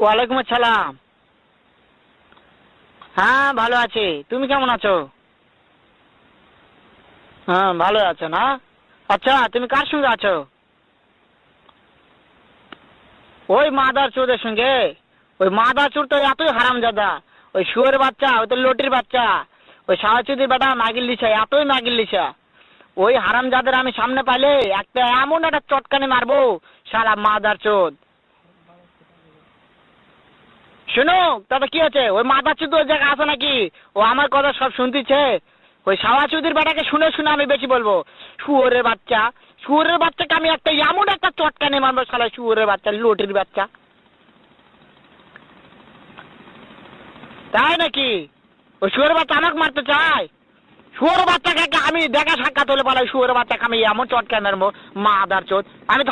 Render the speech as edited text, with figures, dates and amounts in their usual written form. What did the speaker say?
ওয়ালাইকুম আসসালাম। হ্যাঁ ভালো আছি, তুমি কেমন আছো? হ্যাঁ ভালো আছো না? আচ্ছা তুমি কার সঙ্গে আছো? ওই মাদার চোদের সঙ্গে। ওই মাদার চোর তো এতই হারামজাদা। ওই শুয়োর বাচ্চা, ওই তো লটির বাচ্চা, ওই সাহাচুদির বেটা মাগিল লিসা, এতই মাগিল লিসা। ওই হারামজাদের আমি সামনে পাইলে একটা এমন একটা চটকানি মারবো, শালা মাদার চোদ। শুনো, তবে কি আছে, ওই মাদার চোদ ওই জায়গায় আছে নাকি? ও আমার কথা সব শুনতেছে। ওই সাহাচুদির বেটাকে শুনে শুনে আমি বেশি বলবো। শুয়োরের বাচ্চা, শুয়োরের বাচ্চাকে আমি একটা এমন একটা চটকানি মারবো, শালা শুয়োরের বাচ্চা, লটির বাচ্চা। তাই নাকি? ওই শুয়োরের বাচ্চা আমাকে মারতে চায়? শুয়োরের বাচ্চাকে আমি দেখা সাক্ষাৎ হলে বলে শুয়োরের বাচ্চাকে আমি এমন চটকানি মারবো, মাদার চোদ। আমি